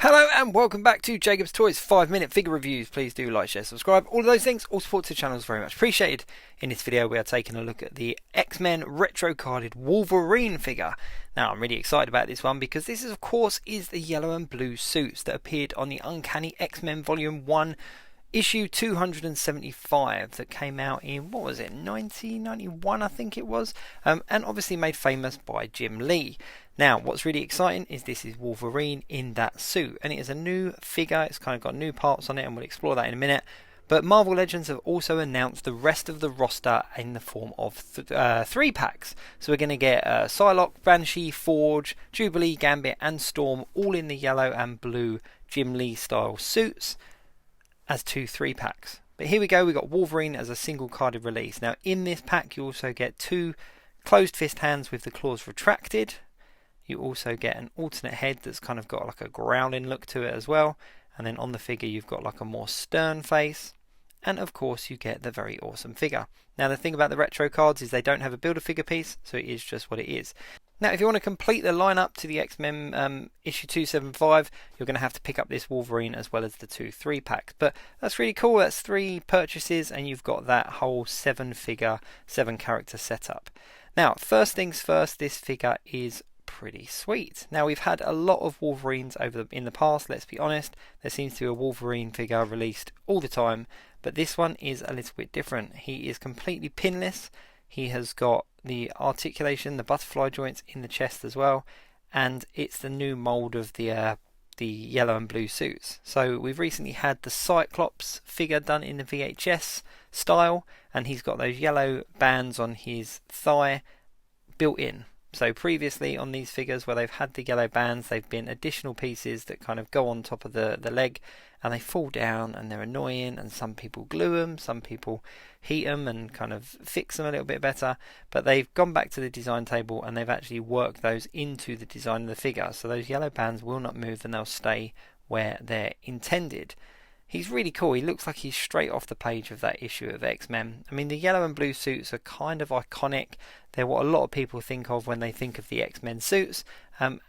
Hello and welcome back to Jacob's Toys 5-minute figure reviews. Please do like, share, subscribe, all of those things. All support to the channel is very much appreciated. In this video we are taking a look at the X-Men retro carded Wolverine figure. Now I'm really excited about this one because this of course is the yellow and blue suits that appeared on the Uncanny X-Men Volume 1 issue 275 that came out in, what was it, 1991 I think it was, and obviously made famous by Jim Lee. Now what's really exciting is this is Wolverine in that suit, and it is a new figure. It's kind of got new parts on it and we'll explore that in a minute. But Marvel Legends have also announced the rest of the roster in the form of 3 packs. So we're going to get Psylocke, Banshee, Forge, Jubilee, Gambit and Storm all in the yellow and blue Jim Lee style suits as 2 3-packs. But here we go, we got Wolverine as a single carded release. Now in this pack you also get 2 closed fist hands with the claws retracted. You also get an alternate head that's kind of got like a growling look to it as well. And then on the figure you've got like a more stern face. And of course you get the very awesome figure. Now the thing about the retro cards is they don't have a Build-A-Figure piece, so it is just what it is. Now if you want to complete the lineup to the X-Men issue 275, you're going to have to pick up this Wolverine as well as the 2 3-packs. But that's really cool, that's 3 purchases and you've got that whole 7-figure, 7-character setup. Now first things first, this figure is pretty sweet. Now we've had a lot of Wolverines in the past, let's be honest. There seems to be a Wolverine figure released all the time, but this one is a little bit different. He is completely pinless. He has got the articulation, the butterfly joints in the chest as well, and it's the new mould of the yellow and blue suits. So we've recently had the Cyclops figure done in the VHS style, and he's got those yellow bands on his thigh built in. So previously on these figures where they've had the yellow bands, they've been additional pieces that kind of go on top of the leg and they fall down and they're annoying, and some people glue them, some people heat them and kind of fix them a little bit better, but they've gone back to the design table and they've actually worked those into the design of the figure, so those yellow bands will not move and they'll stay where they're intended. He's really cool. He looks like he's straight off the page of that issue of X-Men. I mean, the yellow and blue suits are kind of iconic. They're what a lot of people think of when they think of the X-Men suits.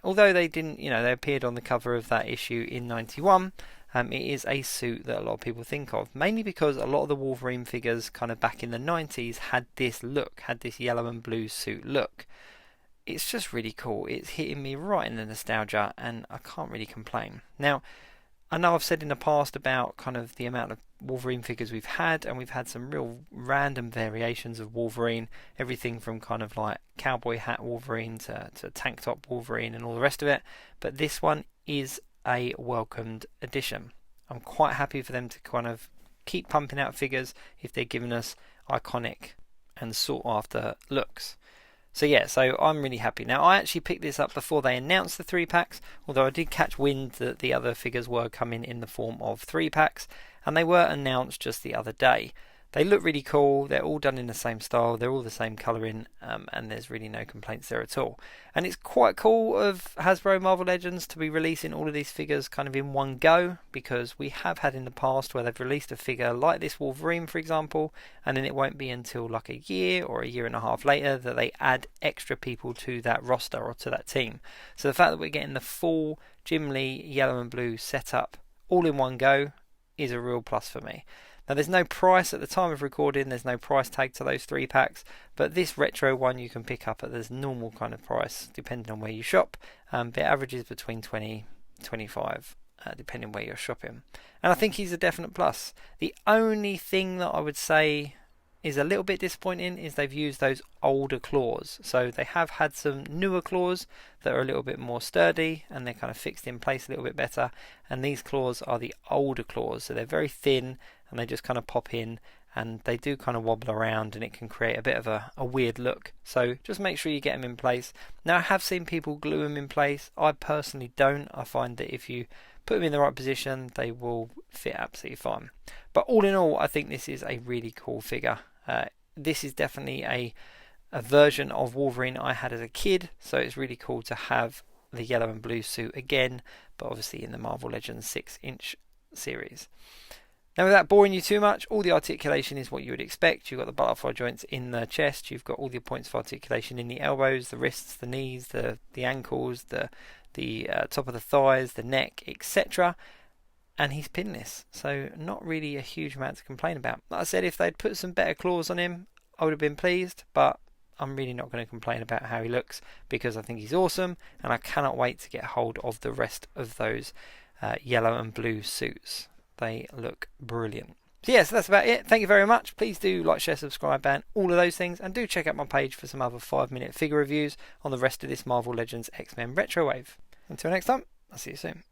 Although they didn't, they appeared on the cover of that issue in 91. It is a suit that a lot of people think of, mainly because a lot of the Wolverine figures kind of back in the 90s had this look, had this yellow and blue suit look. It's just really cool. It's hitting me right in the nostalgia and I can't really complain. Now, I know I've said in the past about kind of the amount of Wolverine figures we've had, and we've had some real random variations of Wolverine, everything from kind of like cowboy hat Wolverine to tank top Wolverine and all the rest of it, but this one is a welcomed addition. I'm quite happy for them to kind of keep pumping out figures if they're giving us iconic and sought after looks. So yeah, so I'm really happy. Now I actually picked this up before they announced the 3-packs, although I did catch wind that the other figures were coming in the form of 3-packs, and they were announced just the other day. They look really cool, they're all done in the same style, they're all the same colouring, and there's really no complaints there at all. And it's quite cool of Hasbro Marvel Legends to be releasing all of these figures kind of in one go, because we have had in the past where they've released a figure like this Wolverine for example, and then it won't be until like a year or a year and a half later that they add extra people to that roster or to that team. So the fact that we're getting the full Jim Lee yellow and blue setup all in one go is a real plus for me. Now there's no price at the time of recording, there's no price tag to those 3-packs, but this retro one you can pick up at this normal kind of price depending on where you shop. It averages between 20-25 depending where you're shopping, and I think he's a definite plus. The only thing that I would say is a little bit disappointing is they've used those older claws. So they have had some newer claws that are a little bit more sturdy and they're kind of fixed in place a little bit better, and these claws are the older claws, so they're very thin and they just kind of pop in and they do kind of wobble around and it can create a bit of a weird look. So just make sure you get them in place. Now I have seen people glue them in place. I personally don't. I find that if you put them in the right position they will fit absolutely fine. But all in all I think this is a really cool figure. This is definitely a version of Wolverine I had as a kid, so it's really cool to have the yellow and blue suit again, but obviously in the Marvel Legends 6-inch series. Now, without boring you too much, all the articulation is what you would expect. You've got the butterfly joints in the chest, you've got all the points of articulation in the elbows, the wrists, the knees, the ankles, the top of the thighs, the neck, etc. And he's pinless, so not really a huge amount to complain about. Like I said, if they'd put some better claws on him, I would have been pleased, but I'm really not going to complain about how he looks because I think he's awesome, and I cannot wait to get hold of the rest of those yellow and blue suits. They look brilliant. So yes, that's about it. Thank you very much. Please do like, share, subscribe, and all of those things. And do check out my page for some other 5-minute figure reviews on the rest of this Marvel Legends X-Men Retro Wave. Until next time, I'll see you soon.